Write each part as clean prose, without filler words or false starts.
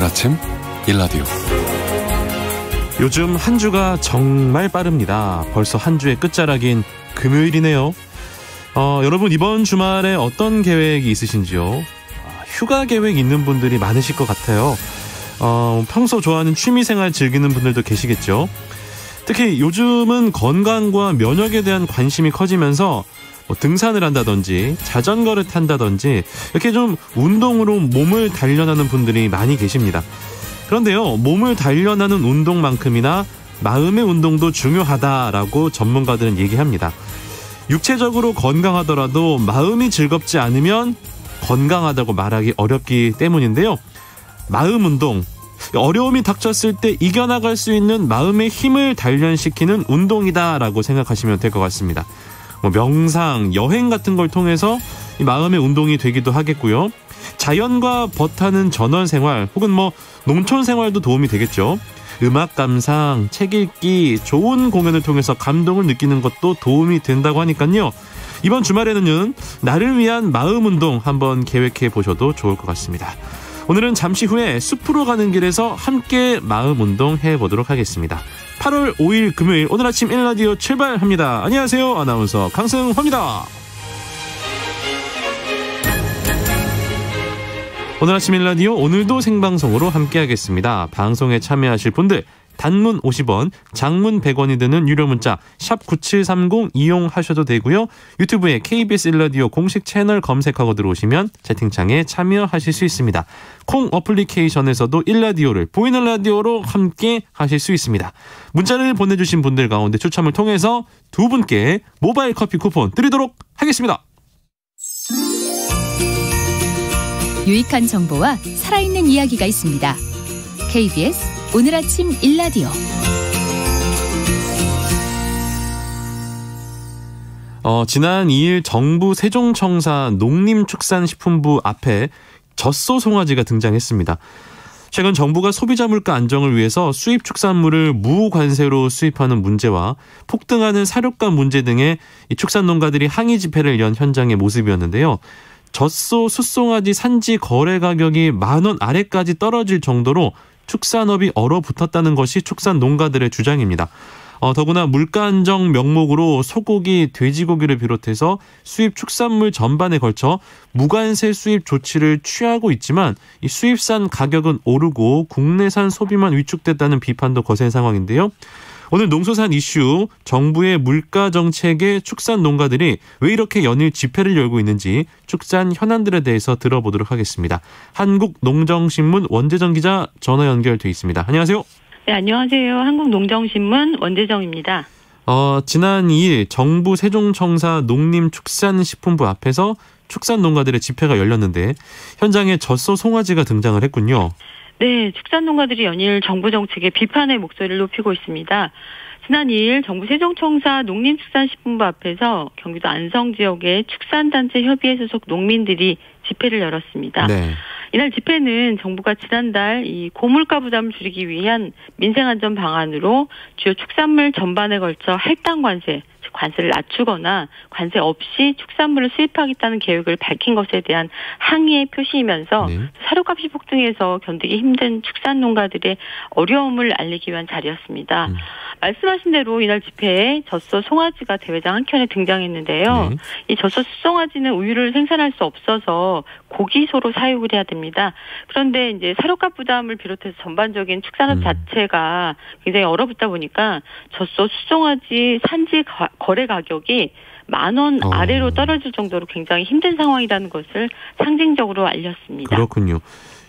오늘 아침 일라디오. 요즘 한 주가 정말 빠릅니다. 벌써 한 주의 끝자락인 금요일이네요. 여러분 이번 주말에 어떤 계획이 있으신지요? 휴가 계획 있는 분들이 많으실 것 같아요. 평소 좋아하는 취미생활 즐기는 분들도 계시겠죠. 특히 요즘은 건강과 면역에 대한 관심이 커지면서 등산을 한다든지 자전거를 탄다든지 이렇게 좀 운동으로 몸을 단련하는 분들이 많이 계십니다. 그런데요, 몸을 단련하는 운동만큼이나 마음의 운동도 중요하다라고 전문가들은 얘기합니다. 육체적으로 건강하더라도 마음이 즐겁지 않으면 건강하다고 말하기 어렵기 때문인데요. 마음 운동, 어려움이 닥쳤을 때 이겨나갈 수 있는 마음의 힘을 단련시키는 운동이다라고 생각하시면 될 것 같습니다. 명상, 여행 같은 걸 통해서 이 마음의 운동이 되기도 하겠고요. 자연과 벗하는 전원생활 혹은 농촌 생활도 도움이 되겠죠. 음악 감상, 책 읽기, 좋은 공연을 통해서 감동을 느끼는 것도 도움이 된다고 하니까요. 이번 주말에는 나를 위한 마음 운동 한번 계획해 보셔도 좋을 것 같습니다. 오늘은 잠시 후에 숲으로 가는 길에서 함께 마음 운동 해보도록 하겠습니다. 8월 5일 금요일 오늘 아침 1라디오 출발합니다. 안녕하세요. 아나운서 강승호입니다. 오늘 아침 1라디오 오늘도 생방송으로 함께하겠습니다. 방송에 참여하실 분들 단문 50원, 장문 100원이 드는 유료 문자 샵 9730 이용하셔도 되고요. 유튜브에 KBS 1라디오 공식 채널 검색하고 들어오시면 채팅창에 참여하실 수 있습니다. 콩 어플리케이션에서도 1라디오를 보이는 라디오로 함께 하실 수 있습니다. 문자를 보내주신 분들 가운데 추첨을 통해서 두 분께 모바일 커피 쿠폰 드리도록 하겠습니다. 유익한 정보와 살아있는 이야기가 있습니다. KBS 오늘 아침 일라디오. 지난 2일 정부 세종청사 농림축산식품부 앞에 젖소 송아지가 등장했습니다. 최근 정부가 소비자 물가 안정을 위해서 수입 축산물을 무관세로 수입하는 문제와 폭등하는 사료가 문제 등의 이 축산 농가들이 항의 집회를 연 현장의 모습이었는데요. 젖소 숫송아지 산지 거래 가격이 10,000원 아래까지 떨어질 정도로 축산업이 얼어붙었다는 것이 축산 농가들의 주장입니다. 더구나 물가 안정 명목으로 소고기, 돼지고기를 비롯해서 수입 축산물 전반에 걸쳐 무관세 수입 조치를 취하고 있지만 이 수입산 가격은 오르고 국내산 소비만 위축됐다는 비판도 거센 상황인데요. 오늘 농수산 이슈, 정부의 물가 정책에 축산 농가들이 왜 이렇게 연일 집회를 열고 있는지 축산 현안들에 대해서 들어보도록 하겠습니다. 한국농정신문 원재정 기자 전화 연결돼 있습니다. 안녕하세요. 네, 안녕하세요. 한국농정신문 원재정입니다. 지난 2일 정부 세종청사 농림축산식품부 앞에서 축산 농가들의 집회가 열렸는데 현장에 젖소 송아지가 등장을 했군요. 네, 축산 농가들이 연일 정부 정책에 비판의 목소리를 높이고 있습니다. 지난 2일 정부 세종청사 농림축산식품부 앞에서 경기도 안성 지역의 축산단체 협의회 소속 농민들이 집회를 열었습니다. 네. 이날 집회는 정부가 지난달 이 고물가 부담을 줄이기 위한 민생안전 방안으로 주요 축산물 전반에 걸쳐 할당 관세, 관세를 낮추거나 관세 없이 축산물을 수입하겠다는 계획을 밝힌 것에 대한 항의의 표시이면서 사료값이 폭등해서 견디기 힘든 축산 농가들의 어려움을 알리기 위한 자리였습니다. 말씀하신 대로 이날 집회에 젖소 송아지가 대회장 한켠에 등장했는데요. 이 젖소 송아지는 우유를 생산할 수 없어서 고기소로 사육을 해야 됩니다. 그런데 이제 사료값 부담을 비롯해서 전반적인 축산업 자체가 굉장히 얼어붙다 보니까 젖소 수송아지 산지 거래 가격이 10,000원 아래로 떨어질 정도로 굉장히 힘든 상황이라는 것을 상징적으로 알렸습니다. 그렇군요.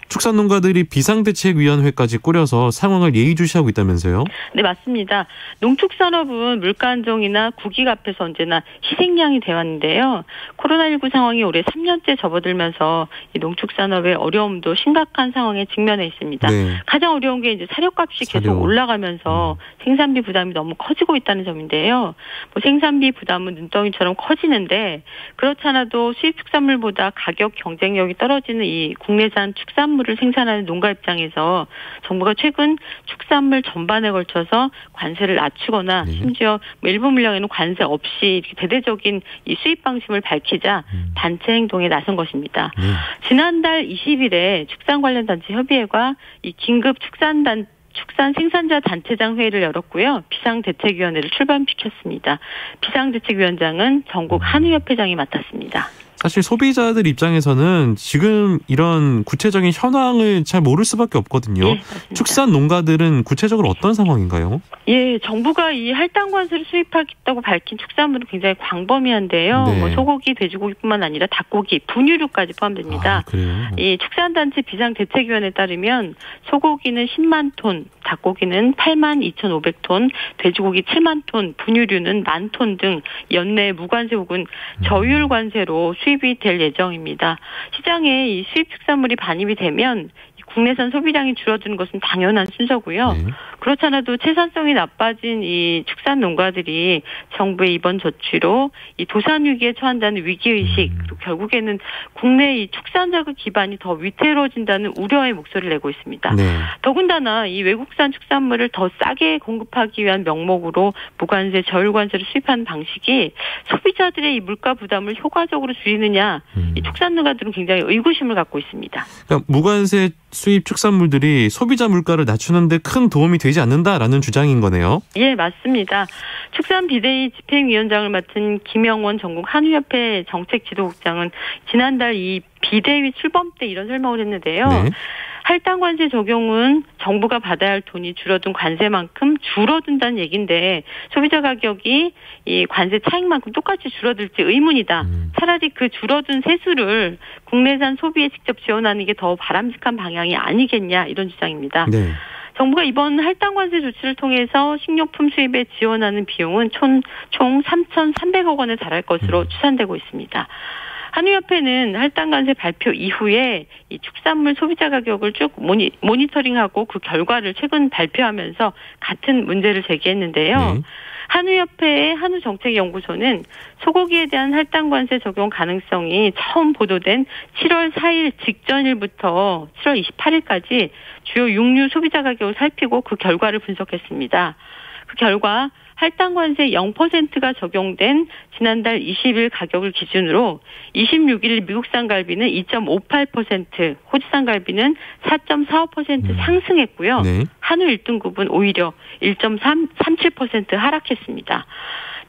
축산농가들이 비상대책위원회까지 꾸려서 상황을 예의주시하고 있다면서요? 네, 맞습니다. 농축산업은 물가 안정이나 국익 앞에서 언제나 희생양이 되었는데요. 코로나19 상황이 올해 3년째 접어들면서 이 농축산업의 어려움도 심각한 상황에 직면해 있습니다. 네. 가장 어려운 게 이제 사료값이 계속 올라가면서 생산비 부담이 너무 커지고 있다는 점인데요. 생산비 부담은 눈덩이처럼 커지는데 그렇지 않아도 수입 축산물보다 가격 경쟁력이 떨어지는 이 국내산 축산물 축산물을 생산하는 농가 입장에서 정부가 최근 축산물 전반에 걸쳐서 관세를 낮추거나 심지어 일부 물량에는 관세 없이 이렇게 대대적인 이 수입 방침을 밝히자 단체 행동에 나선 것입니다. 지난달 20일에 축산 관련 단체 협의회가 이 긴급 축산 생산자 단체장 회의를 열었고요. 비상대책위원회를 출범시켰습니다. 비상대책위원장은 전국 한우협회장이 맡았습니다. 사실 소비자들 입장에서는 지금 이런 구체적인 현황을 잘 모를 수밖에 없거든요. 예, 축산 농가들은 구체적으로 어떤 상황인가요? 예, 정부가 이 할당관세를 수입하겠다고 밝힌 축산물은 굉장히 광범위한데요. 네. 뭐 소고기, 돼지고기뿐만 아니라 닭고기, 분유류까지 포함됩니다. 아, 그래요? 이 축산단체 비상대책위원회에 따르면 소고기는 10만 톤, 닭고기는 8만 2,500톤, 돼지고기 7만 톤, 분유류는 10,000톤 등 연내 무관세 혹은 저율 관세로 수입이 될 예정입니다. 시장에 이 수입 축산물이 반입이 되면 국내산 소비량이 줄어드는 것은 당연한 순서고요. 네. 그렇지 않아도 채산성이 나빠진 이 축산 농가들이 정부의 이번 조치로 이 도산 위기에 처한다는 위기의식, 그리고 결국에는 국내 이 축산 자극 기반이 더 위태로워진다는 우려의 목소리를 내고 있습니다. 네. 더군다나 이 외국산 축산물을 더 싸게 공급하기 위한 명목으로 무관세, 저율관세를 수입하는 방식이 소비자들의 이 물가 부담을 효과적으로 줄이느냐, 이 축산 농가들은 굉장히 의구심을 갖고 있습니다. 그러니까 무관세 수입 축산물들이 소비자 물가를 낮추는 데 큰 도움이 되지 않는다라는 주장인 거네요. 예, 맞습니다. 축산 비대위 집행위원장을 맡은 김영원 전국 한우협회 정책지도국장은 지난달 이 비대위 출범 때 이런 설명을 했는데요. 네. 할당관세 적용은 정부가 받아야 할 돈이 줄어든 관세만큼 줄어든다는 얘기인데 소비자 가격이 이 관세 차익만큼 똑같이 줄어들지 의문이다. 차라리 그 줄어든 세수를 국내산 소비에 직접 지원하는 게 더 바람직한 방향이 아니겠냐 이런 주장입니다. 네. 정부가 이번 할당관세 조치를 통해서 식료품 수입에 지원하는 비용은 총 3,300억 원에 달할 것으로 추산되고 있습니다. 한우협회는 할당관세 발표 이후에 이 축산물 소비자 가격을 쭉 모니터링하고 그 결과를 최근 발표하면서 같은 문제를 제기했는데요. 네. 한우협회의 한우정책연구소는 소고기에 대한 할당관세 적용 가능성이 처음 보도된 7월 4일 직전일부터 7월 28일까지 주요 육류 소비자 가격을 살피고 그 결과를 분석했습니다. 그 결과 할당관세 0%가 적용된 지난달 20일 가격을 기준으로 26일 미국산 갈비는 2.58%, 호주산 갈비는 4.45% 상승했고요. 네. 한우 1등급은 오히려 1.37% 하락했습니다.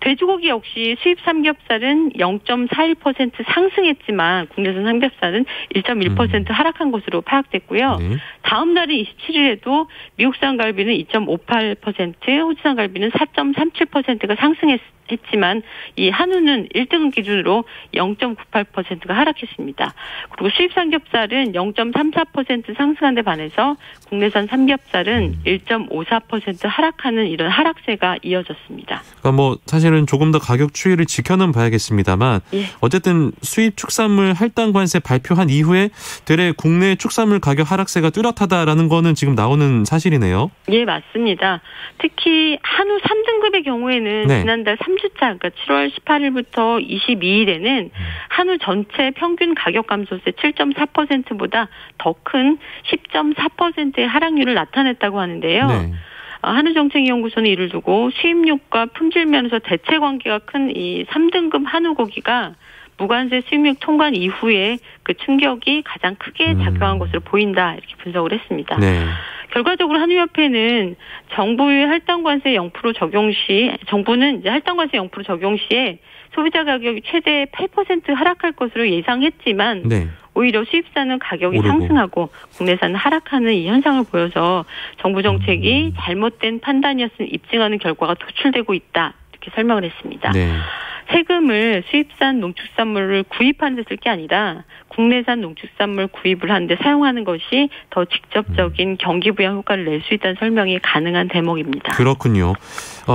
돼지고기 역시 수입 삼겹살은 0.41% 상승했지만 국내산 삼겹살은 1.1% 하락한 것으로 파악됐고요. 네. 다음 날인 27일에도 미국산 갈비는 2.58%, 호주산 갈비는 4.37%가 상승했지만 이 한우는 1등 기준으로 0.98%가 하락했습니다. 그리고 수입 삼겹살은 0.34% 상승한 데 반해서 국내산 삼겹살은 1.54% 하락하는 이런 하락세가 이어졌습니다. 그러니까 뭐 사실은 조금 더 가격 추이를 지켜는 봐야겠습니다만 예. 어쨌든 수입 축산물 할당 관세 발표한 이후에 되레 국내 축산물 가격 하락세가 뚜렷하다라는 거는 지금 나오는 사실이네요. 예, 맞습니다. 특히 한우 3등급의 경우에는 네. 지난달 3주차, 그러니까 7월 18일부터 22일에는 한우 전체 평균 가격 감소세 7.4%보다 더 큰 10.4%의 하락률을 나타냈다고 하는데요. 네. 한우정책연구소는 이를 두고 수입육과 품질 면에서 대체 관계가 큰 이 3등급 한우 고기가 무관세 수입육 통관 이후에 그 충격이 가장 크게 작용한 것으로 보인다 이렇게 분석을 했습니다. 네. 결과적으로 한우협회는 정부의 할당관세 0% 적용 시 정부는 이제 할당관세 0% 적용 시에 소비자 가격이 최대 8% 하락할 것으로 예상했지만 네. 오히려 수입산은 가격이 오르고. 상승하고 국내산은 하락하는 이 현상을 보여서 정부 정책이 잘못된 판단이었음을 입증하는 결과가 도출되고 있다 이렇게 설명을 했습니다. 네. 세금을 수입산 농축산물을 구입하는 데 쓸 게 아니라 국내산 농축산물 구입을 하는데 사용하는 것이 더 직접적인 경기 부양 효과를 낼 수 있다는 설명이 가능한 대목입니다. 그렇군요.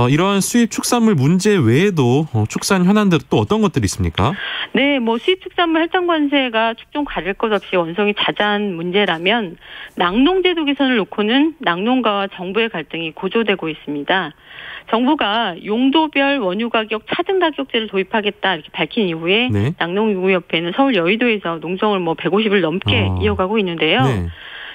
이러한 수입 축산물 문제 외에도 축산 현안들 또 어떤 것들이 있습니까? 네, 뭐 수입 축산물 할당 관세가 축종 가릴 것 없이 원성이 자자한 문제라면 낙농제도 개선을 놓고는 낙농가와 정부의 갈등이 고조되고 있습니다. 정부가 용도별 원유 가격 차등 가격제를 도입하겠다 이렇게 밝힌 이후에 네. 낙농유구협회는 서울 여의도에서 농성을 150일 넘게 이어가고 있는데요. 네.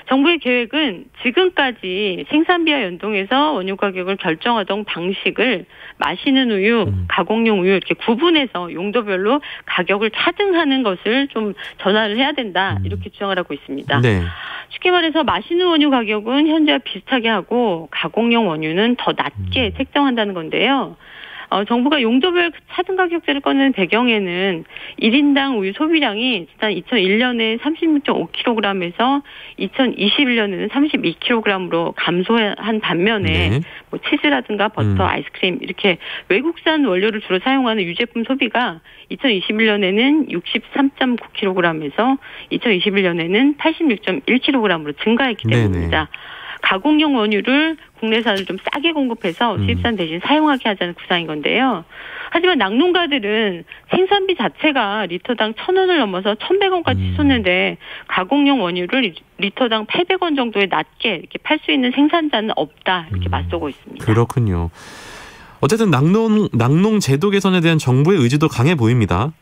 정부의 계획은 지금까지 생산비와 연동해서 원유 가격을 결정하던 방식을 마시는 우유, 가공용 우유 이렇게 구분해서 용도별로 가격을 차등하는 것을 좀 전환을 해야 된다. 이렇게 주장을 하고 있습니다. 네. 쉽게 말해서 마시는 원유 가격은 현재와 비슷하게 하고 가공용 원유는 더 낮게 책정한다는 건데요. 정부가 용도별 차등 가격제를 꺼낸 배경에는 1인당 우유 소비량이 지난 2001년에 36.5kg에서 2021년에는 32kg으로 감소한 반면에 네. 뭐 치즈라든가 버터, 아이스크림 이렇게 외국산 원료를 주로 사용하는 유제품 소비가 2021년에는 63.9kg에서 2021년에는 86.1kg으로 증가했기 때문입니다. 가공용 원유를 국내산을 좀 싸게 공급해서 수입산 대신 사용하게 하자는 구상인 건데요. 하지만 낙농가들은 생산비 자체가 리터당 1,000원을 넘어서 1,100원까지 치솟는데 가공용 원유를 리터당 800원 정도에 낮게 이렇게 팔 수 있는 생산자는 없다 이렇게 맞서고 있습니다. 그렇군요. 어쨌든 낙농 제도 개선에 대한 정부의 의지도 강해 보입니다.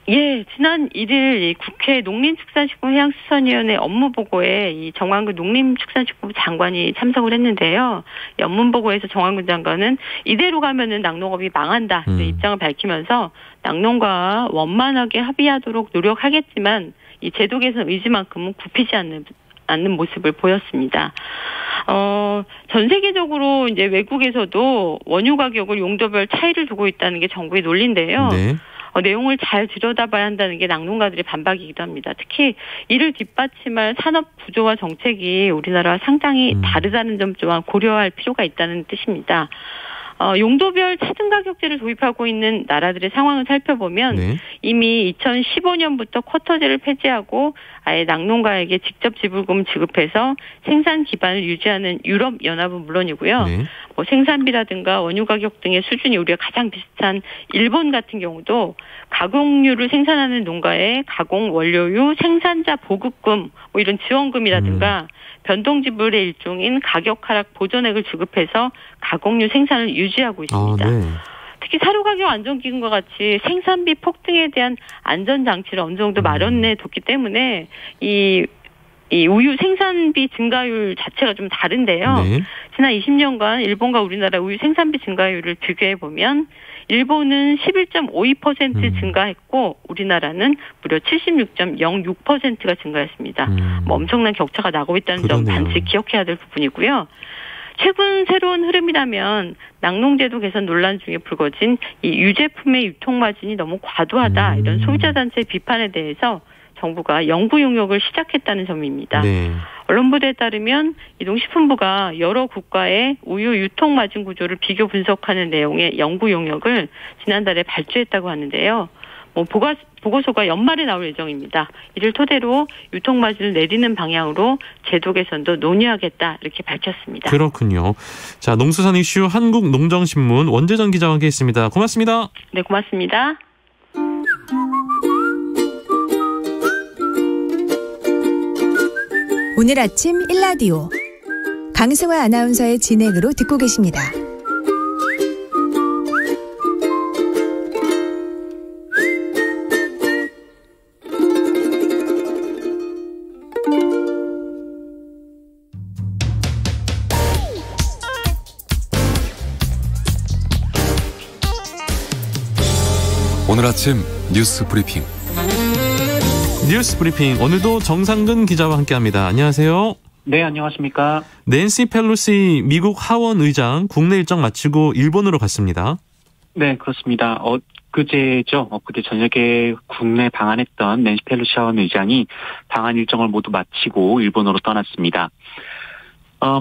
예, 지난 1일 국회 농림축산식품해양수산위원회 업무보고에 이 정황근 농림축산식품부 장관이 참석을 했는데요. 이 업무보고에서 정황근 장관은 이대로 가면은 낙농업이 망한다 입장을 밝히면서 낙농가와 원만하게 합의하도록 노력하겠지만 이 제도 개선 의지만큼은 굽히지 않는 모습을 보였습니다. 전 세계적으로 이제 외국에서도 원유 가격을 용도별 차이를 두고 있다는 게 정부의 논리인데요. 네. 내용을 잘 들여다봐야 한다는 게 낙농가들의 반박이기도 합니다. 특히 이를 뒷받침할 산업 구조와 정책이 우리나라와 상당히 다르다는 점 또한 고려할 필요가 있다는 뜻입니다. 용도별 차등 가격제를 도입하고 있는 나라들의 상황을 살펴보면 네. 이미 2015년부터 쿼터제를 폐지하고 아예 낙농가에게 직접 지불금 지급해서 생산 기반을 유지하는 유럽연합은 물론이고요. 네. 뭐 생산비라든가 원유 가격 등의 수준이 우리가 가장 비슷한 일본 같은 경우도 가공유를 생산하는 농가에 가공 원료유 생산자 보급금 뭐 이런 지원금이라든가 변동 지불의 일종인 가격 하락 보전액을 지급해서 가공유 생산을 유지하고 있습니다. 네. 특히 사료가격 안정기금과 같이 생산비 폭등에 대한 안전장치를 어느 정도 마련해 뒀기 때문에 이 우유 생산비 증가율 자체가 좀 다른데요. 네. 지난 20년간 일본과 우리나라 우유 생산비 증가율을 비교해 보면 일본은 11.52% 증가했고 우리나라는 무려 76.06%가 증가했습니다. 뭐 엄청난 격차가 나고 있다는 점 반드시 기억해야 될 부분이고요. 최근 새로운 흐름이라면 낙농제도 개선 논란 중에 불거진 이 유제품의 유통 마진이 너무 과도하다 이런 소비자단체의 비판에 대해서 정부가 연구 용역을 시작했다는 점입니다. 네. 언론 보도에 따르면 이 농식품부가 여러 국가의 우유 유통 마진 구조를 비교 분석하는 내용의 연구 용역을 지난달에 발주했다고 하는데요. 뭐 보고서가 연말에 나올 예정입니다. 이를 토대로 유통 마진을 내리는 방향으로 제도 개선도 논의하겠다 이렇게 밝혔습니다. 그렇군요. 자, 농수산 이슈 한국농정신문 원재정 기자와 함께했습니다. 고맙습니다. 네, 고맙습니다. 오늘 아침 1라디오 강승화 아나운서의 진행으로 듣고 계십니다. 오늘 아침 뉴스 브리핑. 뉴스 브리핑 오늘도 정상근 기자와 함께합니다. 안녕하세요. 네, 안녕하십니까. 낸시 펠로시 미국 하원 의장 국내 일정 마치고 일본으로 갔습니다. 네, 그렇습니다. 엊그제죠. 엊그제 저녁에 국내 방한했던 낸시 펠로시 하원 의장이 방한 일정을 모두 마치고 일본으로 떠났습니다.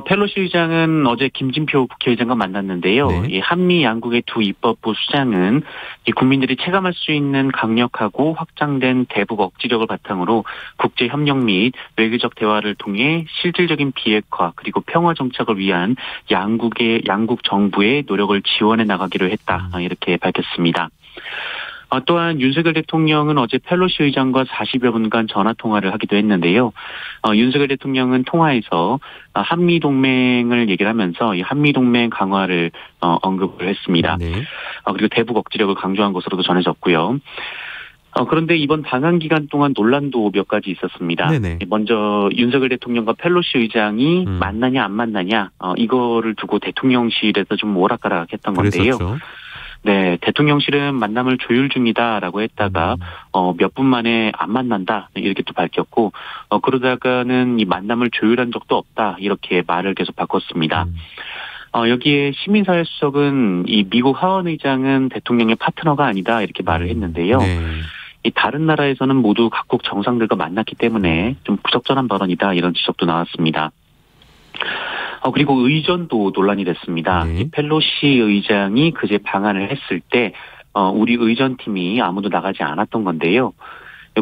펠로시 의장은 어제 김진표 국회의장과 만났는데요. 네. 이 한미 양국의 두 입법부 수장은 이 국민들이 체감할 수 있는 강력하고 확장된 대북 억지력을 바탕으로 국제 협력 및 외교적 대화를 통해 실질적인 비핵화 그리고 평화 정착을 위한 양국 정부의 노력을 지원해 나가기로 했다. 이렇게 밝혔습니다. 또한 윤석열 대통령은 어제 펠로시 의장과 40여 분간 전화통화를 하기도 했는데요. 윤석열 대통령은 통화에서 한미동맹을 얘기를 하면서 이 한미동맹 강화를 언급을 했습니다. 네. 그리고 대북 억지력을 강조한 것으로도 전해졌고요. 그런데 이번 방한 기간 동안 논란도 몇 가지 있었습니다. 네네. 먼저 윤석열 대통령과 펠로시 의장이 만나냐 안 만나냐 이거를 두고 대통령실에서 좀 오락가락했던 건데요. 그랬었죠. 네, 대통령실은 만남을 조율 중이다라고 했다가 몇 분 만에 안 만난다 이렇게 또 밝혔고 그러다가는 이 만남을 조율한 적도 없다 이렇게 말을 계속 바꿨습니다. 여기에 시민사회 수석은 이 미국 하원 의장은 대통령의 파트너가 아니다 이렇게 말을 했는데요. 네. 이 다른 나라에서는 모두 각국 정상들과 만났기 때문에 좀 부적절한 발언이다 이런 지적도 나왔습니다. 그리고 의전도 논란이 됐습니다. 네. 펠로시 의장이 그제 방한을 했을 때 우리 의전팀이 아무도 나가지 않았던 건데요.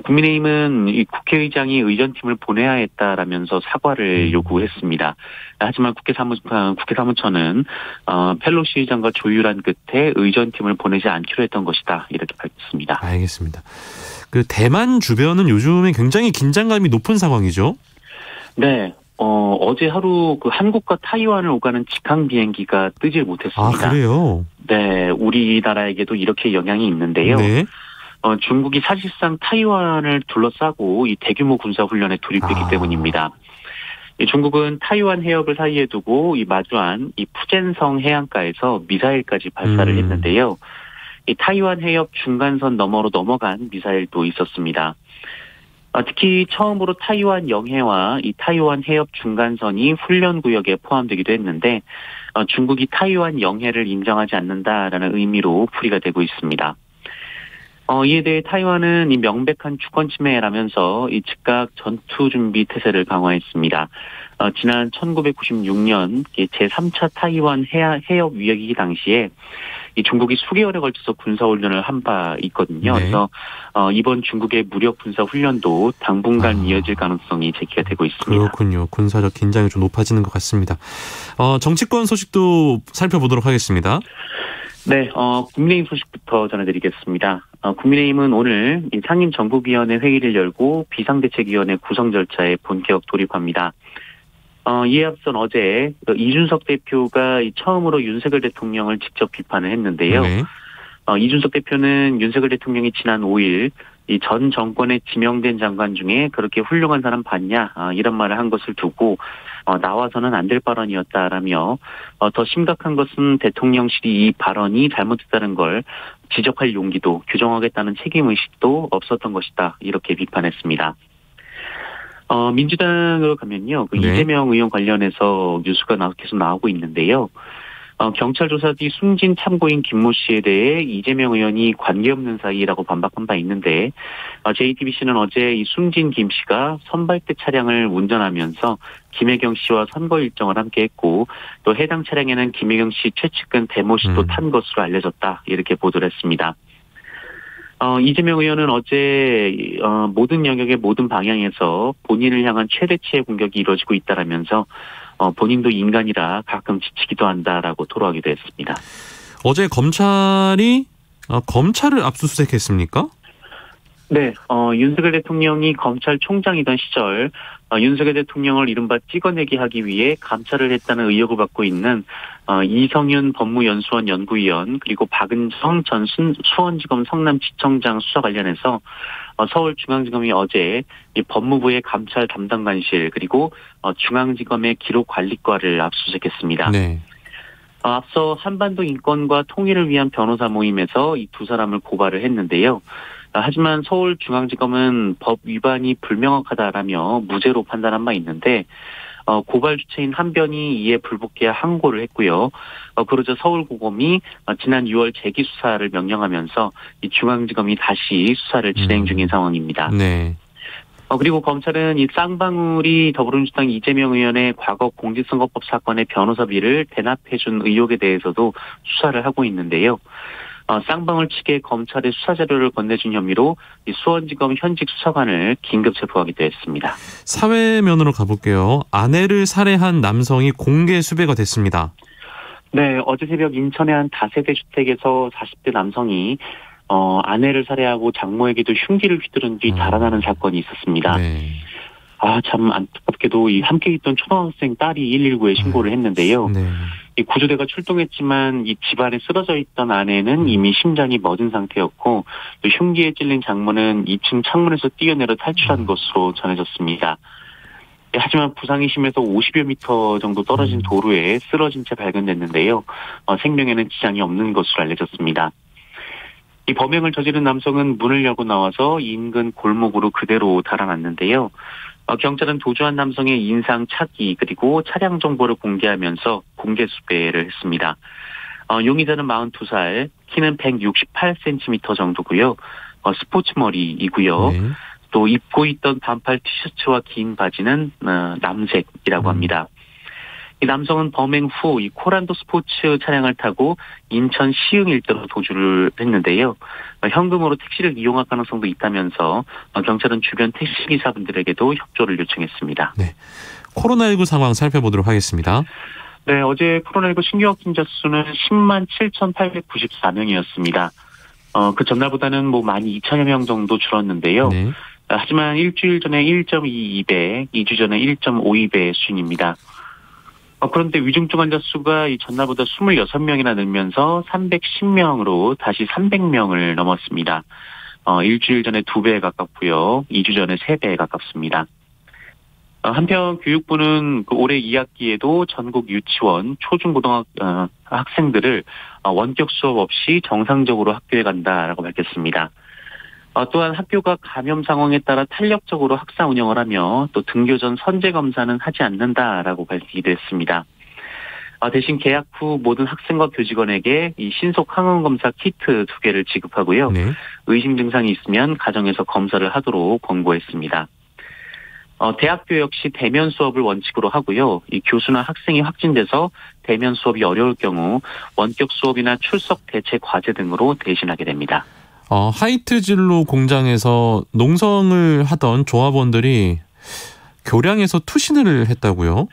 국민의힘은 이 국회의장이 의전팀을 보내야 했다라면서 사과를 요구했습니다. 하지만 국회 사무처는 펠로시 의장과 조율한 끝에 의전팀을 보내지 않기로 했던 것이다 이렇게 밝혔습니다. 알겠습니다. 그 대만 주변은 요즘에 굉장히 긴장감이 높은 상황이죠? 네. 어제 하루 그 한국과 타이완을 오가는 직항 비행기가 뜨질 못했습니다. 아, 그래요? 네. 우리나라에게도 이렇게 영향이 있는데요. 네. 중국이 사실상 타이완을 둘러싸고 이 대규모 군사훈련에 돌입했기 때문입니다. 중국은 타이완 해협을 사이에 두고 이 마주한 이 푸젠성 해안가에서 미사일까지 발사를 했는데요. 이 타이완 해협 중간선 너머로 넘어간 미사일도 있었습니다. 특히 처음으로 타이완 영해와 이 타이완 해협 중간선이 훈련 구역에 포함되기도 했는데 중국이 타이완 영해를 인정하지 않는다라는 의미로 풀이가 되고 있습니다. 이에 대해 타이완은 이 명백한 주권 침해라면서 이 즉각 전투 준비 태세를 강화했습니다. 지난 1996년 제3차 타이완 해협 위기 당시에 이 중국이 수개월에 걸쳐서 군사훈련을 한 바 있거든요. 네. 그래서 이번 중국의 무력 군사훈련도 당분간 이어질 가능성이 제기가 되고 있습니다. 그렇군요. 군사적 긴장이 좀 높아지는 것 같습니다. 정치권 소식도 살펴보도록 하겠습니다. 네, 국민의힘 소식부터 전해드리겠습니다. 국민의힘은 오늘 이 상임정국위원회 회의를 열고 비상대책위원회 구성 절차에 본격 돌입합니다. 이에 앞선 어제 이준석 대표가 처음으로 윤석열 대통령을 직접 비판을 했는데요. 네. 이준석 대표는 윤석열 대통령이 지난 5일 이 전 정권에 지명된 장관 중에 그렇게 훌륭한 사람 봤냐 이런 말을 한 것을 두고 나와서는 안 될 발언이었다라며 더 심각한 것은 대통령실이 이 발언이 잘못됐다는 걸 지적할 용기도 규정하겠다는 책임의식도 없었던 것이다 이렇게 비판했습니다. 민주당으로 가면요. 네. 이재명 의원 관련해서 뉴스가 계속 나오고 있는데요. 경찰 조사 뒤 숨진 참고인 김모 씨에 대해 이재명 의원이 관계없는 사이라고 반박한 바 있는데 JTBC는 어제 이 숨진 김 씨가 선발대 차량을 운전하면서 김혜경 씨와 선거 일정을 함께 했고 또 해당 차량에는 김혜경 씨 최측근 대모 씨도 탄 것으로 알려졌다 이렇게 보도를 했습니다. 이재명 의원은 어제 모든 영역의 모든 방향에서 본인을 향한 최대치의 공격이 이루어지고 있다라면서 본인도 인간이라 가끔 지치기도 한다라고 토로하기도 했습니다. 어제 검찰이 검찰을 압수수색했습니까? 네, 윤석열 대통령이 검찰총장이던 시절 윤석열 대통령을 이른바 찍어내기 하기 위해 감찰을 했다는 의혹을 받고 있는 이성윤 법무연수원 연구위원 그리고 박은정 전 수원지검 성남지청장 수사 관련해서 서울중앙지검이 어제 이 법무부의 감찰 담당관실 그리고 중앙지검의 기록관리과를 압수수색했습니다. 네. 앞서 한반도 인권과 통일을 위한 변호사 모임에서 이 두 사람을 고발을 했는데요. 하지만 서울중앙지검은 법 위반이 불명확하다라며 무죄로 판단한 바 있는데 고발 주체인 한변이 이에 불복해 항고를 했고요. 그러자 서울고검이 지난 6월 재기 수사를 명령하면서 이 중앙지검이 다시 수사를 진행 중인 상황입니다. 네. 그리고 검찰은 이 쌍방울이 더불어민주당 이재명 의원의 과거 공직선거법 사건의 변호사비를 대납해준 의혹에 대해서도 수사를 하고 있는데요. 쌍방울 측에 검찰의 수사 자료를 건네준 혐의로 이 수원지검 현직 수사관을 긴급 체포하기도 했습니다. 사회면으로 가볼게요. 아내를 살해한 남성이 공개 수배가 됐습니다. 네, 어제 새벽 인천의 한 다세대 주택에서 40대 남성이 아내를 살해하고 장모에게도 흉기를 휘두른 뒤 달아나는 사건이 있었습니다. 네. 참 안타깝게도 이 함께 있던 초등학생 딸이 119에 신고를 했는데요. 네. 이 구조대가 출동했지만 이 집안에 쓰러져 있던 아내는 이미 심장이 멎은 상태였고 또 흉기에 찔린 장모는 2층 창문에서 뛰어내려 탈출한 것으로 전해졌습니다. 하지만 부상이 심해서 50여 미터 정도 떨어진 도로에 쓰러진 채 발견됐는데요. 생명에는 지장이 없는 것으로 알려졌습니다. 이 범행을 저지른 남성은 문을 열고 나와서 인근 골목으로 그대로 달아났는데요. 경찰은 도주한 남성의 인상 차기 그리고 차량 정보를 공개하면서 공개 수배를 했습니다. 용의자는 42살, 키는 168cm 정도고요. 스포츠 머리이고요. 네. 또 입고 있던 반팔 티셔츠와 긴 바지는 남색이라고 합니다. 이 남성은 범행 후 이 코란도 스포츠 차량을 타고 인천 시흥 일대로 도주를 했는데요. 현금으로 택시를 이용할 가능성도 있다면서 경찰은 주변 택시기사분들에게도 협조를 요청했습니다. 네. 코로나19 상황 살펴보도록 하겠습니다. 네, 어제 코로나19 신규 확진자 수는 10만 7,894명이었습니다. 그 전날보다는 12,000여 명 정도 줄었는데요. 네. 하지만 일주일 전에 1.22배, 2주 전에 1.52배 수준입니다. 그런데 위중증 환자 수가 이 전날보다 26명이나 늘면서 310명으로 다시 300명을 넘었습니다. 일주일 전에 2배에 가깝고요. 2주 전에 3배에 가깝습니다. 한편 교육부는 올해 2학기에도 전국 유치원, 학생들을 원격 수업 없이 정상적으로 학교에 간다라고 밝혔습니다. 또한 학교가 감염 상황에 따라 탄력적으로 학사 운영을 하며 또 등교 전 선제 검사는 하지 않는다라고 밝히기도 했습니다. 대신 개학 후 모든 학생과 교직원에게 이 신속 항원 검사 키트 2개를 지급하고요. 네. 의심 증상이 있으면 가정에서 검사를 하도록 권고했습니다. 대학교 역시 대면 수업을 원칙으로 하고요. 이 교수나 학생이 확진돼서 대면 수업이 어려울 경우 원격 수업이나 출석 대체 과제 등으로 대신하게 됩니다. 하이트 진로 공장에서 농성을 하던 조합원들이 교량에서 투신을 했다고요?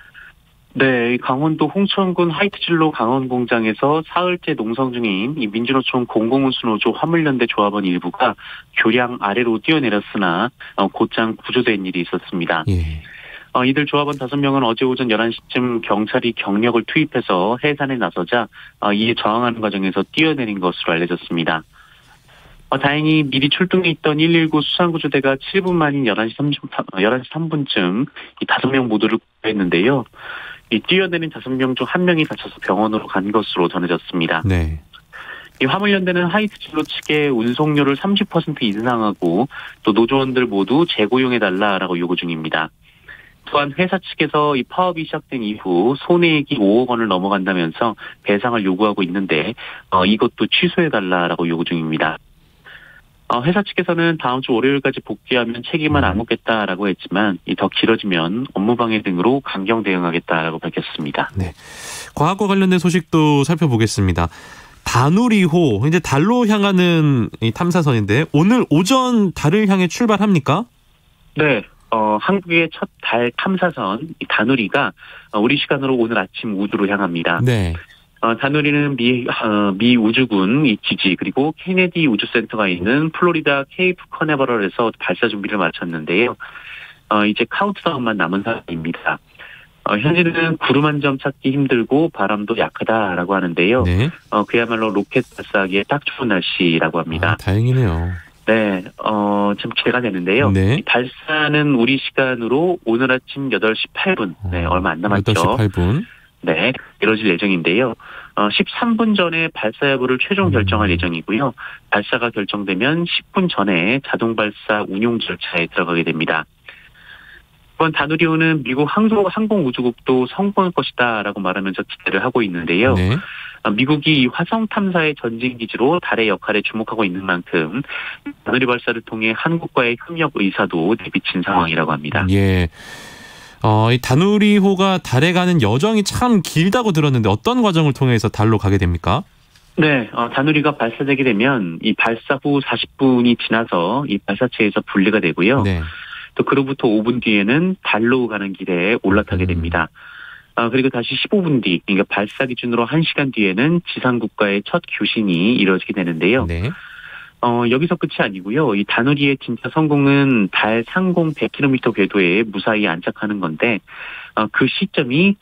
네, 강원도 홍천군 하이트진로 강원공장에서 사흘째 농성 중인 이 민주노총 공공운수노조 화물연대 조합원 일부가 교량 아래로 뛰어내렸으나 곧장 구조된 일이 있었습니다. 예. 이들 조합원 5명은 어제 오전 11시쯤 경찰이 경력을 투입해서 해산에 나서자 이에 저항하는 과정에서 뛰어내린 것으로 알려졌습니다. 다행히 미리 출동해 있던 119 수상구조대가 7분 만인 11시 3분쯤 이 5명 모두를 구조했는데요. 이 뛰어내린 5명 중 1명이 다쳐서 병원으로 간 것으로 전해졌습니다. 네. 이 화물연대는 하이트 진로 측에 운송료를 30% 인상하고 또 노조원들 모두 재고용해달라라고 요구 중입니다. 또한 회사 측에서 이 파업이 시작된 이후 손해액이 5억 원을 넘어간다면서 배상을 요구하고 있는데 이것도 취소해달라라고 요구 중입니다. 회사 측에서는 다음 주 월요일까지 복귀하면 책임을 안 묻겠다라고 했지만 더 길어지면 업무방해 등으로 강경 대응하겠다라고 밝혔습니다. 네. 과학과 관련된 소식도 살펴보겠습니다. 다누리호, 이제 달로 향하는 이 탐사선인데 오늘 오전 달을 향해 출발합니까? 네. 한국의 첫 달 탐사선 다누리가 우리 시간으로 오늘 아침 우주로 향합니다. 네. 다누리는 미 우주군 이 기지 그리고 케네디 우주센터가 있는 플로리다 케이프 커네버럴에서 발사 준비를 마쳤는데요. 이제 카운트다운만 남은 상황입니다. 현재는 구름 한 점 찾기 힘들고 바람도 약하다라고 하는데요. 네. 그야말로 로켓 발사하기에 딱 좋은 날씨라고 합니다. 다행이네요. 네, 참 기대가 되는데요. 네. 이 발사는 우리 시간으로 오늘 아침 8시 8분, 네, 얼마 안 남았죠. 8시 8분. 네, 이뤄질 예정인데요. 13분 전에 발사 여부를 최종 결정할 예정이고요. 발사가 결정되면 10분 전에 자동 발사 운용 절차에 들어가게 됩니다. 이번 다누리호는 미국 항공우주국도 성공할 것이다라고 말하면서 기대를 하고 있는데요. 네. 미국이 이 화성 탐사의 전진 기지로 달의 역할에 주목하고 있는 만큼 다누리 발사를 통해 한국과의 협력 의사도 내비친 상황이라고 합니다. 예. 이 다누리호가 달에 가는 여정이 참 길다고 들었는데 어떤 과정을 통해서 달로 가게 됩니까? 네, 다누리가 발사되게 되면 이 발사 후 40분이 지나서 이 발사체에서 분리가 되고요. 네. 또 그로부터 5분 뒤에는 달로 가는 길에 올라타게 됩니다. 그리고 다시 15분 뒤, 그러니까 발사 기준으로 1시간 뒤에는 지상국과의 첫 교신이 이루어지게 되는데요. 네. 여기서 끝이 아니고요. 이 다누리의 진짜 성공은 달 상공 100km 궤도에 무사히 안착하는 건데 그 시점이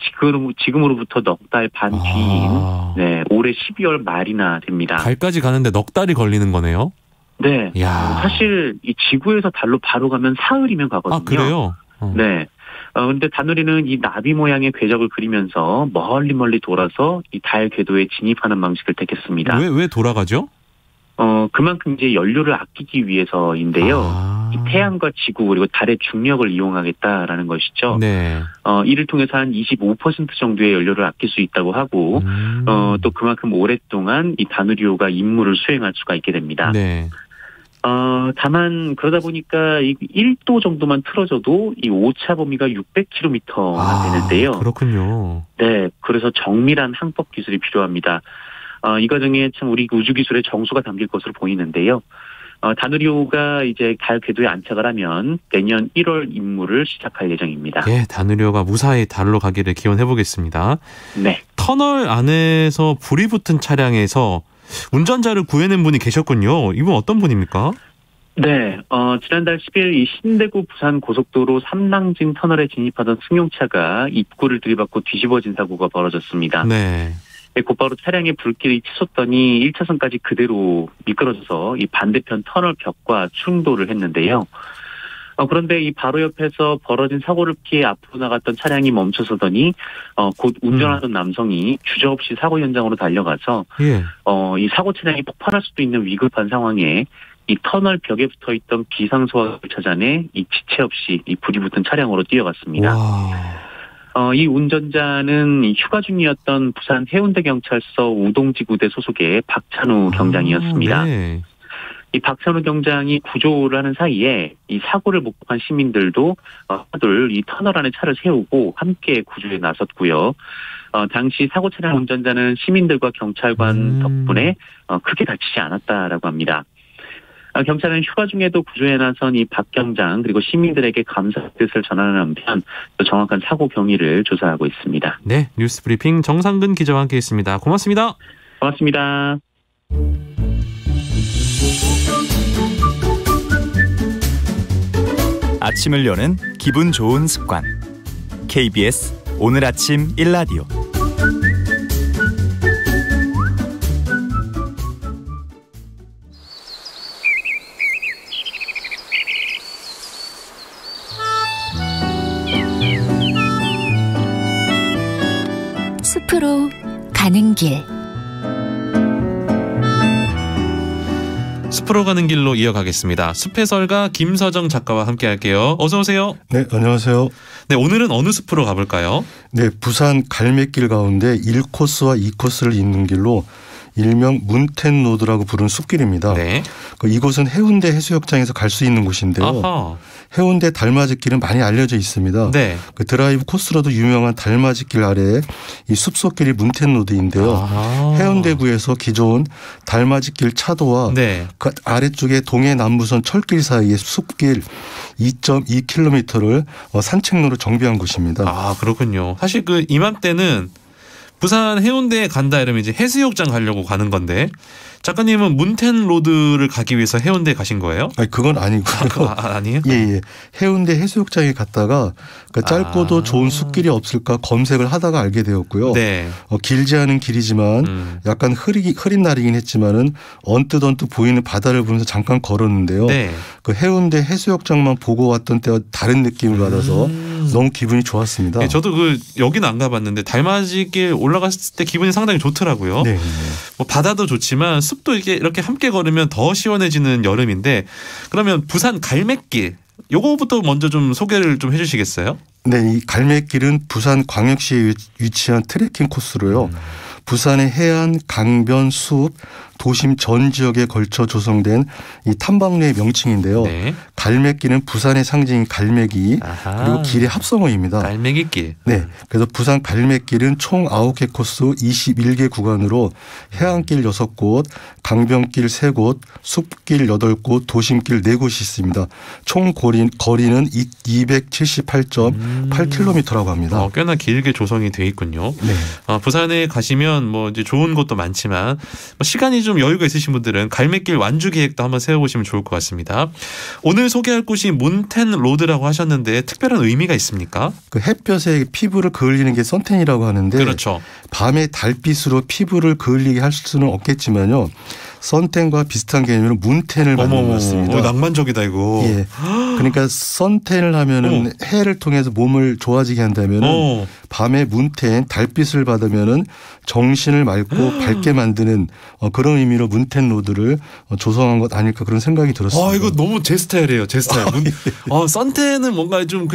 지금으로부터 넉 달 반 뒤인 올해 12월 말이나 됩니다. 달까지 가는데 넉 달이 걸리는 거네요. 네. 야. 사실 이 지구에서 달로 바로 가면 사흘이면 가거든요. 아, 그래요? 네. 근데 다누리는 이 나비 모양의 궤적을 그리면서 멀리 돌아서 이 달 궤도에 진입하는 방식을 택했습니다. 왜 돌아가죠? 그만큼 이제 연료를 아끼기 위해서인데요. 이 태양과 지구 그리고 달의 중력을 이용하겠다라는 것이죠. 네. 이를 통해서 한 25% 정도의 연료를 아낄 수 있다고 하고, 또 그만큼 오랫동안 이 다누리호가 임무를 수행할 수가 있게 됩니다. 네. 다만 그러다 보니까 이 1도 정도만 틀어져도 이 오차 범위가 600km나 되는데요. 그렇군요. 네, 그래서 정밀한 항법 기술이 필요합니다. 이 과정에 참 우리 우주 기술의 정수가 담길 것으로 보이는데요. 다누리호가 이제 달 궤도에 안착을 하면 내년 1월 임무를 시작할 예정입니다. 예, 다누리호가 무사히 달로 가기를 기원해 보겠습니다. 네. 터널 안에서 불이 붙은 차량에서 운전자를 구해낸 분이 계셨군요. 이분 어떤 분입니까? 네, 지난달 10일 이 신대구 부산 고속도로 삼랑진 터널에 진입하던 승용차가 입구를 들이받고 뒤집어진 사고가 벌어졌습니다. 네. 곧바로 차량의 불길이 치솟더니 1차선까지 그대로 미끄러져서 이 반대편 터널 벽과 충돌을 했는데요. 그런데 이 바로 옆에서 벌어진 사고를 피해 앞으로 나갔던 차량이 멈춰서더니 곧 운전하던 남성이 주저없이 사고 현장으로 달려가서 이 사고 차량이 폭발할 수도 있는 위급한 상황에 이 터널 벽에 붙어있던 비상소화기를 찾아내 이 지체 없이 이 불이 붙은 차량으로 뛰어갔습니다. 이 운전자는 휴가 중이었던 부산 해운대경찰서 우동지구대 소속의 박찬우 경장이었습니다. 네. 이 박찬우 경장이 구조를 하는 사이에 이 사고를 목격한 시민들도 하들 이 터널 안에 차를 세우고 함께 구조에 나섰고요. 당시 사고 차량 운전자는 시민들과 경찰관 덕분에 크게 다치지 않았다라고 합니다. 경찰은 휴가 중에도 구조에 나선 이 박 경장 그리고 시민들에게 감사의 뜻을 전하는 한편 또 정확한 사고 경위를 조사하고 있습니다. 네, 뉴스브리핑 정상근 기자와 함께했습니다. 고맙습니다. 고맙습니다. 아침을 여는 기분 좋은 습관. KBS 오늘 아침 1라디오. 숲으로 가는 길. 숲으로 가는 길로 이어가겠습니다. 숲해설가 김서정 작가와 함께 할게요. 어서 오세요. 네, 안녕하세요. 네, 오늘은 어느 숲으로 가볼까요? 네, 부산 갈매길 가운데 1코스와 2코스를 잇는 길로 일명 문텐로드라고 부르는 숲길입니다. 네. 이곳은 해운대 해수욕장에서 갈 수 있는 곳인데요. 아하. 해운대 달맞이길은 많이 알려져 있습니다. 네. 그 드라이브 코스로도 유명한 달맞이길 아래에 이 숲속길이 문텐로드인데요. 아하. 해운대구에서 기존 달맞이길 차도와 네. 그 아래쪽에 동해남부선 철길 사이의 숲길 2.2km를 산책로로 정비한 곳입니다. 아, 그렇군요. 사실 그 이맘때는 부산 해운대에 간다 이러면 이제 해수욕장 가려고 가는 건데 작가님은 문텐로드를 가기 위해서 해운대에 가신 거예요? 아니, 그건 아니고요. 아니에요? 예. 해운대 해수욕장에 갔다가 그 짧고도 좋은 숲길이 없을까 검색을 하다가 알게 되었고요. 네. 길지 않은 길이지만 약간 흐린 날이긴 했지만은 언뜻 보이는 바다를 보면서 잠깐 걸었는데요. 네. 그 해운대 해수욕장만 보고 왔던 때와 다른 느낌을 받아서 너무 기분이 좋았습니다. 네, 저도 여기는 안 가봤는데 달맞이길 올라갔을 때 기분이 상당히 좋더라고요. 네. 뭐 바다도 좋지만 숲도 이렇게 함께 걸으면 더 시원해지는 여름인데 그러면 부산 갈매길 요거부터 먼저 좀 소개를 좀 해주시겠어요? 네, 이 갈매길은 부산 광역시에 위치한 트레킹 코스로요. 부산의 해안, 강변, 숲, 도심 전 지역에 걸쳐 조성된 이 탐방로의 명칭인데요. 네. 갈매길은 부산의 상징인 갈매기 아하. 그리고 길의 합성어입니다. 갈매기길. 네, 그래서 부산 갈매길은 총 9개 코스 21개 구간으로 해안길 6곳, 강변길 3곳, 숲길 8곳, 도심길 4곳이 있습니다. 총 거리는 278.8km라고 합니다. 꽤나 길게 조성이 돼 있군요. 네. 부산에 가시면 가면 뭐 이제 좋은 곳도 많지만 뭐 시간이 좀 여유가 있으신 분들은 갈매길 완주 계획도 한번 세워보시면 좋을 것 같습니다. 오늘 소개할 곳이 문텐 로드라고 하셨는데 특별한 의미가 있습니까? 그 햇볕에 피부를 그을리는 게 선텐이라고 하는데 그렇죠. 밤에 달빛으로 피부를 그을리게 할 수는 없겠지만요. 선텐과 비슷한 개념으로 문텐을 만든 것 같습니다. 낭만적이다 이거. 예. 그러니까 선텐을 하면은 해를 통해서 몸을 좋아지게 한다면은 밤에 문텐 달빛을 받으면은 정신을 맑고 밝게 만드는 그런 의미로 문텐 로드를 조성한 것 아닐까 그런 생각이 들었습니다. 아 이거 너무 제 스타일이에요. 제 스타일. 선텐은 뭔가 좀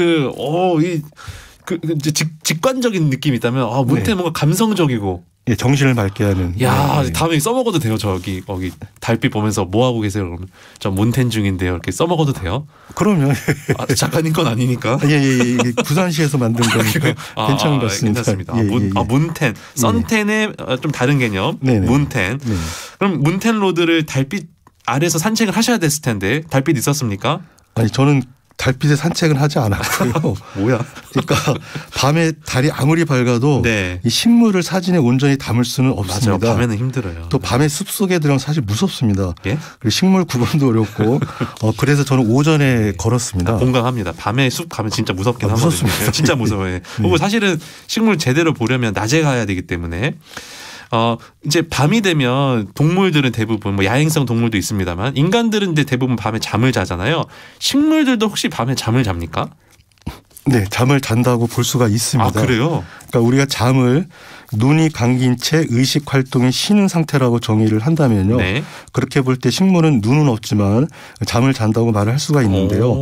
직관적인 느낌이 있다면 문텐 뭔가 감성적이고. 예, 정신을 맑게 하는. 야, 다음에 써먹어도 돼요. 거기 달빛 보면서 뭐 하고 계세요? 그러면 저 문텐 중인데요. 이렇게 써먹어도 돼요? 그럼요. 작가님 건 아니니까. 예. 부산시에서 만든 거니까 괜찮은 것 같습니다. 괜찮습니다. 문텐, 선텐의 좀 다른 개념. 네네. 문텐. 네. 그럼 문텐 로드를 달빛 아래서 산책을 하셔야 됐을 텐데 달빛 있었습니까? 아니 저는 달빛에 산책은 하지 않았고요. 뭐야? 그러니까 밤에 달이 아무리 밝아도 이 식물을 사진에 온전히 담을 수는 없습니다. 맞아요. 밤에는 힘들어요. 또 밤에 숲속에 들어가면 사실 무섭습니다. 예? 그리고 식물 구분도 어렵고 그래서 저는 오전에 걸었습니다. 공감합니다. 밤에 숲 가면 진짜 무섭긴 하거든요. 무섭습니다. 진짜 무서워요. 그리고 사실은 식물 제대로 보려면 낮에 가야 되기 때문에 이제 밤이 되면 동물들은 대부분 뭐 야행성 동물도 있습니다만 인간들은 이제 대부분 밤에 잠을 자잖아요. 식물들도 혹시 밤에 잠을 잡니까? 네, 잠을 잔다고 볼 수가 있습니다. 아, 그래요? 그러니까 우리가 잠을 눈이 감긴 채 의식 활동이 쉬는 상태라고 정의를 한다면요. 네. 그렇게 볼 때 식물은 눈은 없지만 잠을 잔다고 말을 할 수가 있는데요.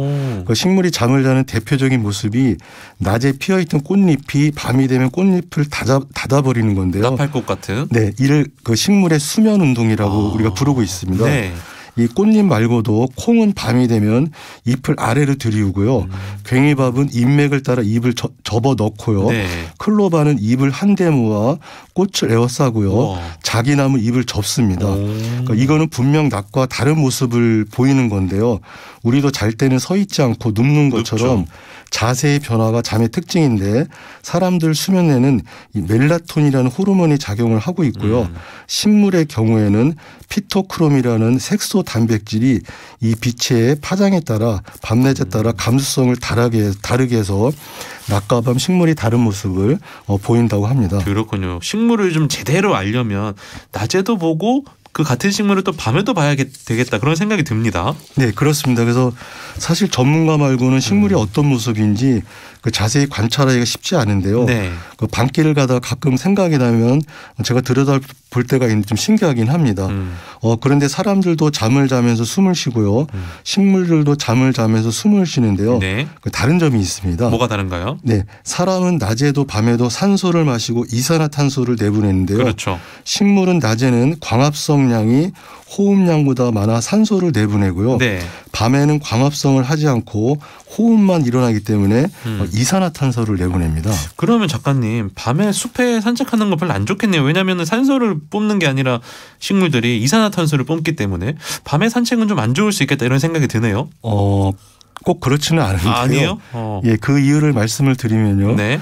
그 식물이 잠을 자는 대표적인 모습이 낮에 피어있던 꽃잎이 밤이 되면 꽃잎을 닫아버리는 건데요. 나팔꽃 같은. 네, 이를 그 식물의 수면 운동이라고 우리가 부르고 있습니다. 네. 이 꽃잎 말고도 콩은 밤이 되면 잎을 아래로 들이우고요. 괭이밥은 잎맥을 따라 잎을 접어 넣고요. 네. 클로바는 잎을 한데 모아 꽃을 에워싸고요. 자기나무 잎을 접습니다. 그러니까 이거는 분명 낮과 다른 모습을 보이는 건데요. 우리도 잘 때는 서 있지 않고 눕는 것처럼 눕죠. 자세의 변화가 잠의 특징인데 사람들 수면에는 이 멜라토닌이라는 호르몬이 작용을 하고 있고요. 식물의 경우에는 피토크롬이라는 색소 단백질이 이 빛의 파장에 따라 밤낮에 따라 감수성을 다르게 해서 낮과 밤 식물이 다른 모습을 보인다고 합니다. 그렇군요. 식물을 좀 제대로 알려면 낮에도 보고 그 같은 식물을 또 밤에도 봐야 되겠다 그런 생각이 듭니다. 네, 그렇습니다. 그래서 사실 전문가 말고는 식물이 어떤 모습인지 그 자세히 관찰하기가 쉽지 않은데요. 네. 그 밤길을 가다가 가끔 생각이 나면 제가 들여다볼 때가 있는데 좀 신기하긴 합니다. 그런데 사람들도 잠을 자면서 숨을 쉬고요. 식물들도 잠을 자면서 숨을 쉬는데요. 네. 그 다른 점이 있습니다. 뭐가 다른가요? 네, 사람은 낮에도 밤에도 산소를 마시고 이산화탄소를 내보내는데요. 그렇죠. 식물은 낮에는 광합성량이 호흡량보다 많아 산소를 내보내고요. 네. 밤에는 광합성을 하지 않고 호흡만 일어나기 때문에 이산화탄소를 내보냅니다. 그러면 작가님 밤에 숲에 산책하는 거 별로 안 좋겠네요. 왜냐하면 산소를 뿜는 게 아니라 식물들이 이산화탄소를 뿜기 때문에 밤에 산책은 좀 안 좋을 수 있겠다 이런 생각이 드네요. 꼭 그렇지는 않은데요. 아니에요? 예, 그 이유를 말씀을 드리면요. 네.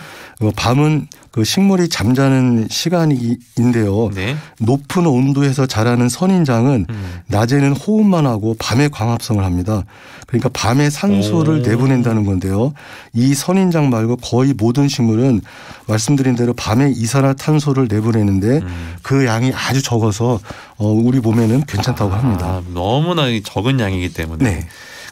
밤은 그 식물이 잠자는 시간인데요. 네. 높은 온도에서 자라는 선인장은 낮에는 호흡만 하고 밤에 광합성을 합니다. 그러니까 밤에 산소를 내보낸다는 건데요. 이 선인장 말고 거의 모든 식물은 말씀드린 대로 밤에 이산화탄소를 내보내는데 그 양이 아주 적어서 우리 몸에는 괜찮다고 합니다. 너무나 적은 양이기 때문에. 네.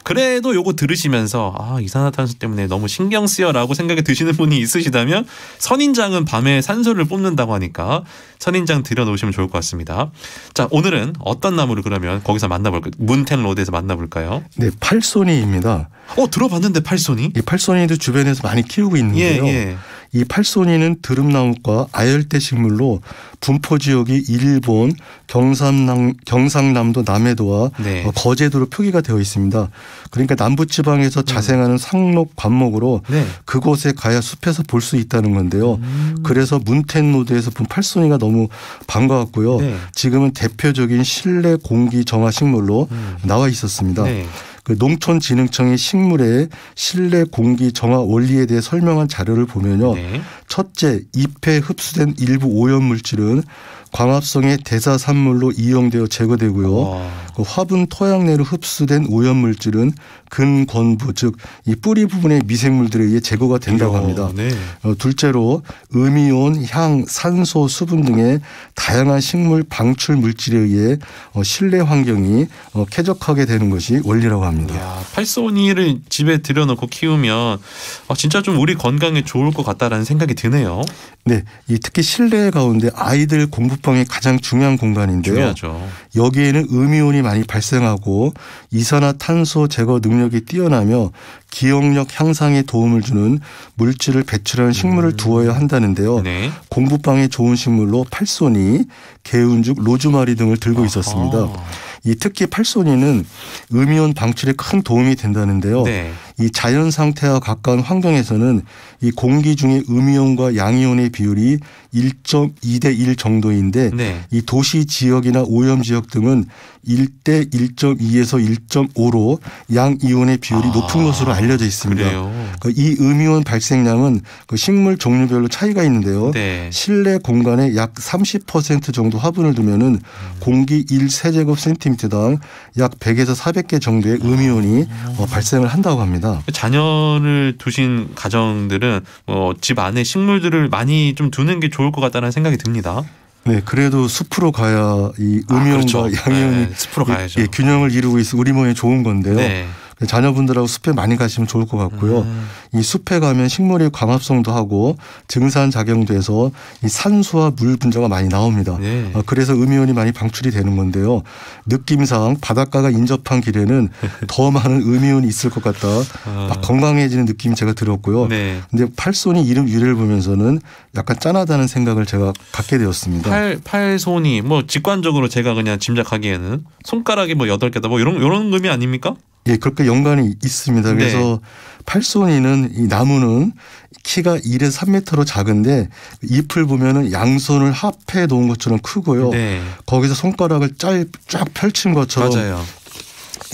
그래도 요거 들으시면서 이산화탄소 때문에 너무 신경 쓰여라고 생각이 드시는 분이 있으시다면 선인장은 밤에 산소를 뿜는다고 하니까 선인장 들여놓으시면 좋을 것 같습니다. 자, 오늘은 어떤 나무를 그러면 거기서 만나볼까요? 문텐 로드에서 만나볼까요? 네, 팔손이입니다. 들어봤는데 팔손이? 이 팔손이도 주변에서 많이 키우고 있는데요. 예. 이 팔손이는 드름나무과 아열대 식물로 분포 지역이 일본, 경상남도 남해도와 네. 거제도로 표기가 되어 있습니다. 그러니까 남부지방에서 자생하는 상록 관목으로 네. 그곳에 가야 숲에서 볼 수 있다는 건데요. 그래서 문텐 로드에서 본 팔손이가 너무 반가웠고요. 네. 지금은 대표적인 실내 공기 정화 식물로 나와 있었습니다. 네. 그 농촌진흥청이 식물의 실내 공기 정화 원리에 대해 설명한 자료를 보면요. 네. 첫째, 잎에 흡수된 일부 오염물질은 광합성의 대사산물로 이용되어 제거되고요. 그 화분 토양 내로 흡수된 오염물질은 근권부, 즉 이 뿌리 부분의 미생물들에 의해 제거가 된다고 합니다. 네. 둘째로 음이온, 향, 산소, 수분 등의 다양한 식물 방출 물질에 의해 실내 환경이 쾌적하게 되는 것이 원리라고 합니다. 야, 팔소니를 집에 들여놓고 키우면 진짜 좀 우리 건강에 좋을 것 같다라는 생각이 드네요. 네, 특히 실내 가운데 아이들 공부방이 가장 중요한 공간인데요. 중요하죠. 여기에는 음이온이 많이 발생하고 이산화탄소 제거 능력이 뛰어나며 기억력 향상에 도움을 주는 물질을 배출하는 식물을 두어야 한다는데요. 네. 공부방에 좋은 식물로 팔소니, 개운죽, 로즈마리 등을 들고 있었습니다. 특히 팔소니는 음이온 방출에 큰 도움이 된다는데요. 네. 이 자연 상태와 가까운 환경에서는 이 공기 중에 음이온과 양이온의 비율이 1.2대 1 정도인데 네. 이 도시 지역이나 오염 지역 등은 1대 1.2에서 1.5로 양이온의 비율이 높은 것으로 알려져 있습니다. 그래요. 이 음이온 발생량은 그 식물 종류별로 차이가 있는데요. 네. 실내 공간에 약 30% 정도 화분을 두면은 공기 1세제곱센티미터당 약 100에서 400개 정도의 음이온이 발생을 한다고 합니다. 자녀를 두신 가정들은 집 안에 식물들을 많이 좀 두는 게 좋을 것 같다는 생각이 듭니다. 네, 그래도 숲으로 가야 이 음이온과 그렇죠. 양이온이 네, 숲으로 가야죠. 균형을 이루고 있어 우리 몸에 좋은 건데요. 네. 자녀분들하고 숲에 많이 가시면 좋을 것 같고요. 이 숲에 가면 식물이 광합성도 하고 증산작용도 해서 이 산소와 물 분자가 많이 나옵니다. 네. 그래서 음이온이 많이 방출이 되는 건데요. 느낌상 바닷가가 인접한 길에는 더 많은 음이온이 있을 것 같다. 막 건강해지는 느낌이 제가 들었고요. 네. 근데 팔소니 이름 유래를 보면서는 약간 짠하다는 생각을 제가 갖게 되었습니다. 팔손이 직관적으로 제가 그냥 짐작하기에는 손가락이 8개다 이런 의미 아닙니까? 예, 그렇게 연관이 있습니다. 그래서 네. 팔손이는 이 나무는 키가 1에서 3m로 작은데 잎을 보면은 양손을 합해 놓은 것처럼 크고요. 네. 거기서 손가락을 쫙 펼친 것처럼 맞아요.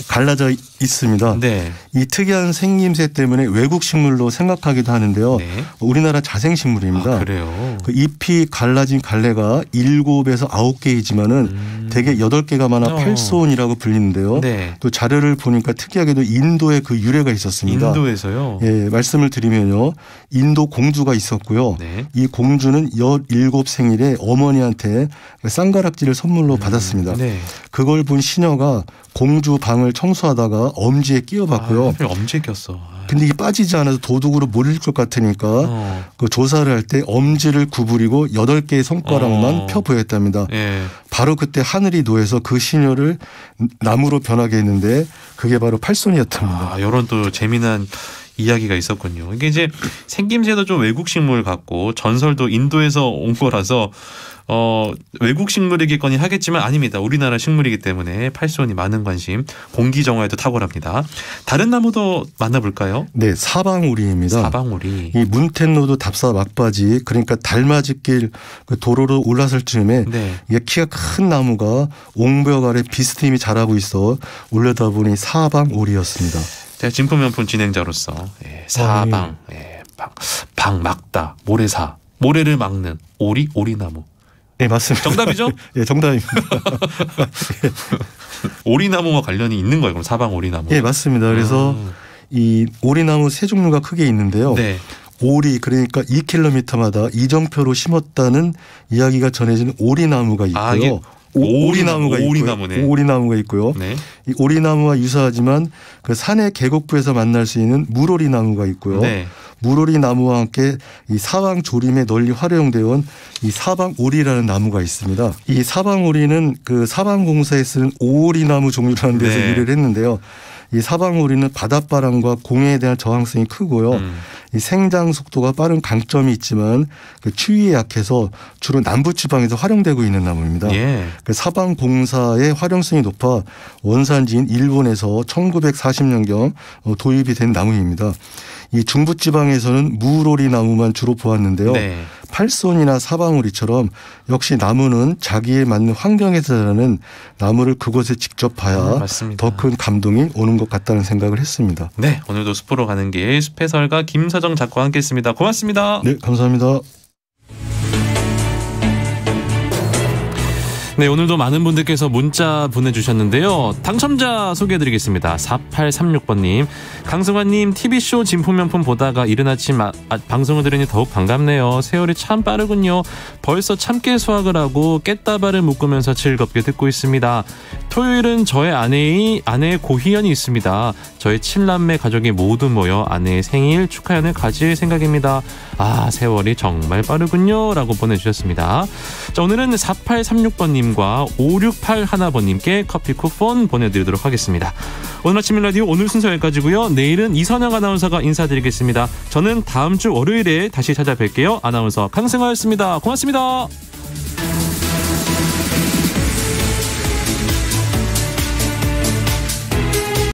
갈라져 있습니다. 네. 이 특이한 생김새 때문에 외국 식물로 생각하기도 하는데요. 네. 우리나라 자생식물입니다. 그래요. 그 잎이 갈라진 갈래가 7에서 9개이지만은 대개 8개가 많아 팔손이라고 불리는데요. 네. 또 자료를 보니까 특이하게도 인도에 그 유래가 있었습니다. 인도에서요? 예, 말씀을 드리면요. 인도 공주가 있었고요. 네. 이 공주는 17 생일에 어머니한테 쌍가락지를 선물로 받았습니다. 네. 그걸 본 시녀가 공주 방을 청소하다가 엄지에 끼워봤고요. 하필 엄지에 꼈어. 근데 이게 빠지지 않아서 도둑으로 몰릴 것 같으니까 그 조사를 할 때 엄지를 구부리고 8개의 손가락만 펴 보였답니다. 예. 바로 그때 하늘이 노해서 그 시녀를 나무로 변하게 했는데 그게 바로 팔손이었답니다. 이런 또 재미난 이야기가 있었군요. 이게 이제 생김새도 좀 외국 식물 같고 전설도 인도에서 온 거라서 외국 식물이겠거니 하겠지만 아닙니다. 우리나라 식물이기 때문에 팔손이 많은 관심, 공기 정화에도 탁월합니다. 다른 나무도 만나볼까요? 네, 사방오리입니다. 사방오리. 이 문텐로드 답사 막바지, 그러니까 달맞이길 그 도로로 올라설 즈음에 네. 이게 키가 큰 나무가 옹벽 아래 비스듬히 자라고 있어 올려다보니 사방오리였습니다. 제가 진품명품 진행자로서 사방, 방 막다, 모래사, 모래를 막는 오리나무. 네, 맞습니다. 정답이죠? 네, 정답입니다. 오리나무와 관련이 있는 거예요, 그럼 사방 오리나무. 네, 맞습니다. 그래서 이 오리나무 세 종류가 크게 있는데요. 네. 오리, 그러니까 2km마다 이정표로 심었다는 이야기가 전해지는 오리나무가 있고요. 오리나무가 오리나무네. 오리나무가 있고요. 네. 이 오리나무와 유사하지만 그 산의 계곡부에서 만날 수 있는 물오리나무가 있고요. 네. 물오리 나무와 함께 이 사방 조림에 널리 활용되어 온 이 사방오리라는 나무가 있습니다. 이 사방오리는 그 사방공사에 쓰는 오리나무 종류라는 데서 네. 유래를 했는데요. 이 사방오리는 바닷바람과 공해에 대한 저항성이 크고요. 이 생장 속도가 빠른 강점이 있지만 그 추위에 약해서 주로 남부지방에서 활용되고 있는 나무입니다. 예. 그 사방공사의 활용성이 높아 원산지인 일본에서 1940년경 도입이 된 나무입니다. 이 중부지방에서는 무로리 나무만 주로 보았는데요. 네. 팔손이나 사방우리처럼 역시 나무는 자기에 맞는 환경에서 자라는 나무를 그곳에 직접 봐야 더 큰 감동이 오는 것 같다는 생각을 했습니다. 네, 오늘도 숲으로 가는 길 숲의 설가 김서정 작가와 함께했습니다. 고맙습니다. 네, 감사합니다. 네, 오늘도 많은 분들께서 문자 보내주셨는데요. 당첨자 소개해드리겠습니다. 4836번님. 강승환님, TV쇼 진품명품 보다가 이른 아침 방송을 들으니 더욱 반갑네요. 세월이 참 빠르군요. 벌써 참깨 수확을 하고 깻다발을 묶으면서 즐겁게 듣고 있습니다. 토요일은 저의 아내의 고희연이 있습니다. 저의 7남매 가족이 모두 모여 아내의 생일 축하연을 가질 생각입니다. 아, 세월이 정말 빠르군요. 라고 보내주셨습니다. 자, 오늘은 4836번님과 5681번님께 커피 쿠폰 보내드리도록 하겠습니다. 오늘 아침 일라디오 오늘 순서 여기까지고요. 내일은 이선영 아나운서가 인사드리겠습니다. 저는 다음 주 월요일에 다시 찾아뵐게요. 아나운서 강승화였습니다. 고맙습니다.